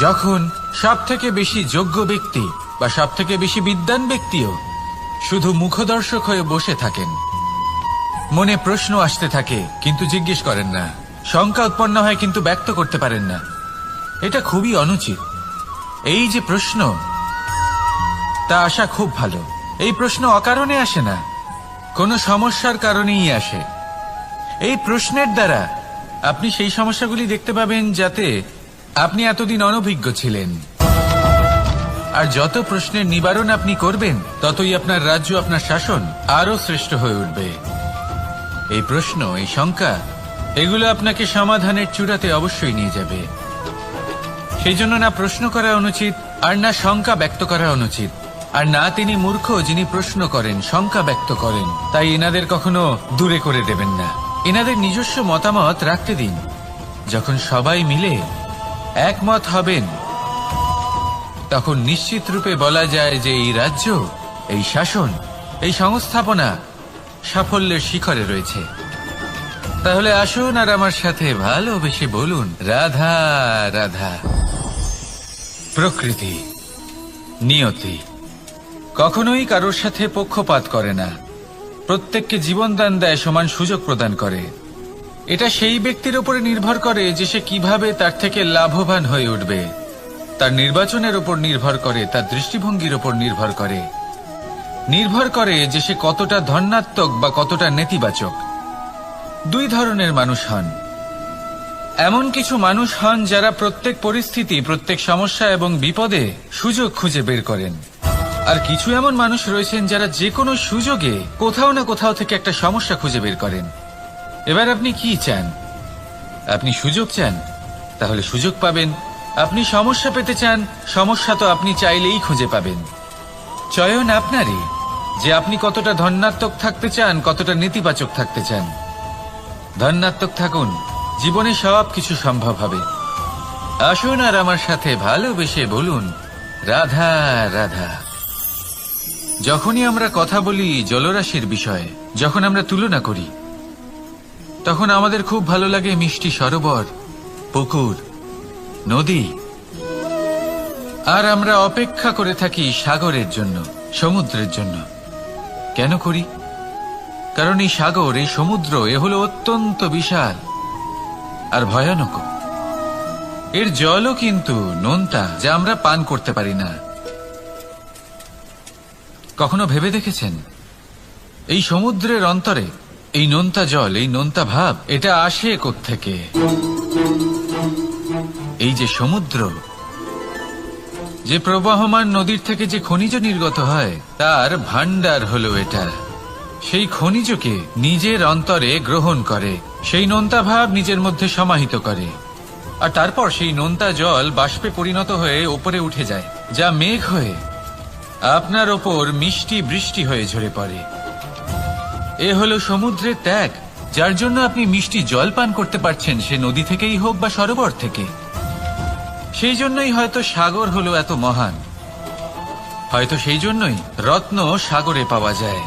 যখন সবথেকে বেশি যোগ্য ব্যক্তি বা সবথেকে বেশি বিদ্বান ব্যক্তিও শুধু মুখদর্শক হয়ে বসে থাকেন। মনে প্রশ্ন আসতে থাকে কিন্তু জিজ্ঞেস করেন না, শঙ্কা উৎপন্ন হয় কিন্তু ব্যক্ত করতে পারেন না। এটা খুবই অনুচিত। এই যে প্রশ্ন, তা আসা খুব ভালো। এই প্রশ্ন অকারণে আসে না, কোনো সমস্যার কারণেই আসে। এই প্রশ্নের দ্বারা আপনি সেই সমস্যাগুলি দেখতে পাবেন যাতে আপনি এতদিন অনভিজ্ঞ ছিলেন। আর যত প্রশ্নের নিবারণ আপনি করবেন, ততই আপনার রাজ্য, আপনার শাসন আরো শ্রেষ্ঠ হয়ে উঠবে। এই প্রশ্ন, এই শঙ্কা, এগুলো আপনাকে সমাধানের চূড়াতে অবশ্যই নিয়ে যাবে। সেই জন্য না প্রশ্ন করা অনুচিত, আর না শঙ্কা ব্যক্ত করা অনুচিত, আর না তিনি মূর্খ যিনি প্রশ্ন করেন, শঙ্কা ব্যক্ত করেন। তাই এনাদের কখনো দূরে করে দেবেন না, এনাদের নিজস্ব মতামত রাখতে দিন। যখন সবাই মিলে একমত হবেন, তখন নিশ্চিত রূপে বলা যায় যে এই রাজ্য, এই শাসন, এই সংস্থাপনা সাফল্যের শিখরে রয়েছে। তাহলে আসুন আর আমার সাথে ভালোবেসে বলুন, রাধা রাধা। প্রকৃতি, নিয়তি কখনোই কারোর সাথে পক্ষপাত করে না, প্রত্যেককে জীবনদান দেয়, সমান সুযোগ প্রদান করে। এটা সেই ব্যক্তির উপরে নির্ভর করে যে সে কিভাবে তার থেকে লাভবান হয়ে উঠবে। তার নির্বাচনের উপর নির্ভর করে, তার দৃষ্টিভঙ্গির উপর নির্ভর করে যে সে কতটা ধনাত্মক বা কতটা নেতিবাচক। দুই ধরনের মানুষ হন। এমন কিছু মানুষ হন যারা প্রত্যেক পরিস্থিতি, প্রত্যেক সমস্যা এবং বিপদে সুযোগ খুঁজে বের করেন। আর কিছু এমন মানুষ রয়েছেন যারা যে কোনো সুযোগে কোথাও না কোথাও থেকে একটা সমস্যা খুঁজে বের করেন। এবার আপনি কি চান? আপনি সুযোগ চান, তাহলে সুযোগ পাবেন। আপনি সমস্যা পেতে চান, সমস্যা তো আপনি চাইলেই খুঁজে পাবেন। চয়ন আপনারই, যে আপনি কতটা ধনাত্মক থাকতে চান, কতটা নেতিবাচক থাকতে চান। ধনাত্মক থাকুন, জীবনে সব কিছু সম্ভব হবে। আসুন আর আমার সাথে ভালোবেসে বলুন, রাধা রাধা। যখনই আমরা কথা বলি জলরাশির বিষয়ে, যখন আমরা তুলনা করি, তখন আমাদের খুব ভালো লাগে মিষ্টি সরোবর, পুকুর, নদী। আর আমরা অপেক্ষা করে থাকি সাগরের জন্য, সমুদ্রের জন্য। কেন করি? কারণ এই সাগর, এই সমুদ্র, এ হলো অত্যন্ত বিশাল আর ভয়ানক। এর জলও কিন্তু নোনতা, যা আমরা পান করতে পারি না। কখনো ভেবে দেখেছেন এই সমুদ্রের অন্তরে এই নোনতা জল, এই নোনতা ভাব, এটা আসে কোত্থেকে? এই যে সমুদ্র, যে প্রবাহমান নদীর থেকে যে খনিজ নির্গত হয়, তার ভান্ডার হলো এটা। সেই খনিজকে নিজের অন্তরে গ্রহণ করে, সেই নোনতা ভাব নিজের মধ্যে সমাহিত করে, আর তারপর সেই নোনতা জল বাষ্পে পরিণত হয়ে উপরে উঠে যায়, যা মেঘ হয়ে আপনার ওপর মিষ্টি বৃষ্টি হয়ে ঝরে পড়ে। এ হলো সমুদ্রের ত্যাগ, যার জন্য আপনি মিষ্টি জল পান করতে পারছেন, সে নদী থেকেই হোক বা সরোবর থেকে। সেই জন্যই হয়তো সাগর হলো এত মহান, হয়তো সেই জন্যই রত্ন সাগরে পাওয়া যায়।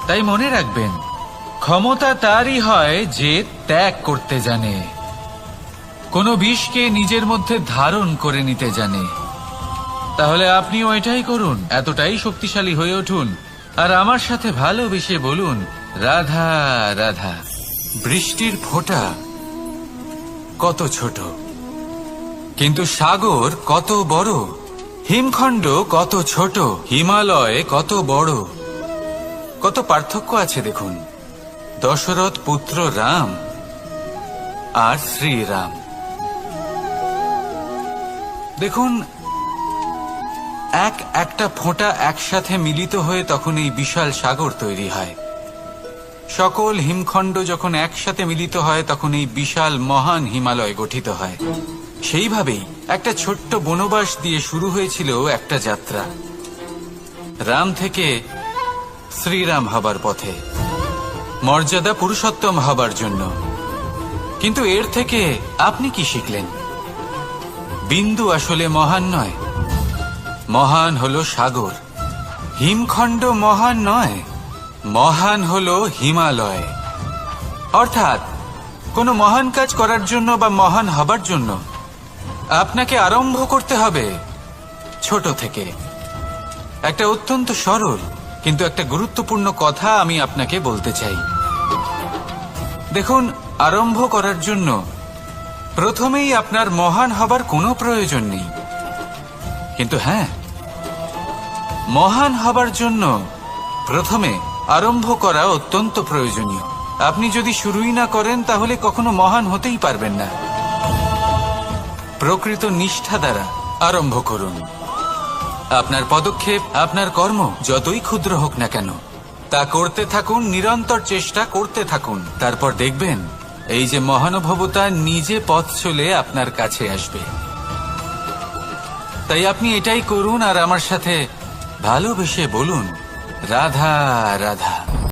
তাই মনে রাখবেন, ক্ষমতা তারই হয় যে ত্যাগ করতে জানে, কোনো বিষকে নিজের মধ্যে ধারণ করে নিতে জানে। তাহলে আপনিও এটাই করুন, এতটাই শক্তিশালী হয়ে উঠুন, আর আমার সাথে ভালোবেসে বলুন, রাধা রাধা। বৃষ্টির ফোঁটা কত ছোট, কিন্তু সাগর কত বড়। হিমখণ্ড কত ছোট, হিমালয় কত বড়। কত পার্থক্য আছে দেখুন। দশরথ পুত্র রাম আর শ্রীরাম, দেখুন একটা ফোঁটা একসাথে মিলিত হয়ে তখন এই বিশাল সাগর তৈরি হয়। সকল হিমখণ্ড যখন একসাথে মিলিত হয়, তখন এই বিশাল মহান হিমালয় গঠিত হয়। সেইভাবেই একটা ছোট্ট বনবাস দিয়ে শুরু হয়েছিল একটা যাত্রা, রাম থেকে শ্রীরাম হবার পথে, মর্যাদা পুরুষোত্তম হবার জন্য। কিন্তু এর থেকে আপনি কি শিখলেন? বিন্দু আসলে মহান নয়, মহান হলো সাগর। হিমখণ্ড মহান নয়, মহান হলো হিমালয়। অর্থাৎ কোনো মহান কাজ করার জন্য বা মহান হবার জন্য আপনাকে আরম্ভ করতে হবে ছোট থেকে। একটা অত্যন্ত সরল কিন্তু একটা গুরুত্বপূর্ণ কথা আমি আপনাকে বলতে চাই। দেখুন, আরম্ভ করার জন্য প্রথমেই আপনার মহান হবার কোনো প্রয়োজন নেই, কিন্তু হ্যাঁ, মহান হবার জন্য প্রথমে আরম্ভ করা অত্যন্ত প্রয়োজনীয়। আপনি যদি শুরুই না করেন তাহলে কখনো মহান হতেই পারবেন না। প্রকৃত নিষ্ঠা দ্বারা আরম্ভ করুন। আপনার পদক্ষেপ, আপনার কর্ম যতই ক্ষুদ্র হোক না কেন, তা করতে থাকুন, নিরন্তর চেষ্টা করতে থাকুন। তারপর দেখবেন এই যে মহানুভবতা নিজে পথ চলে আপনার কাছে আসবে। তাই আপনি এটাই করুন আর আমার সাথে ভালোবেসে বলুন, রাধা রাধা।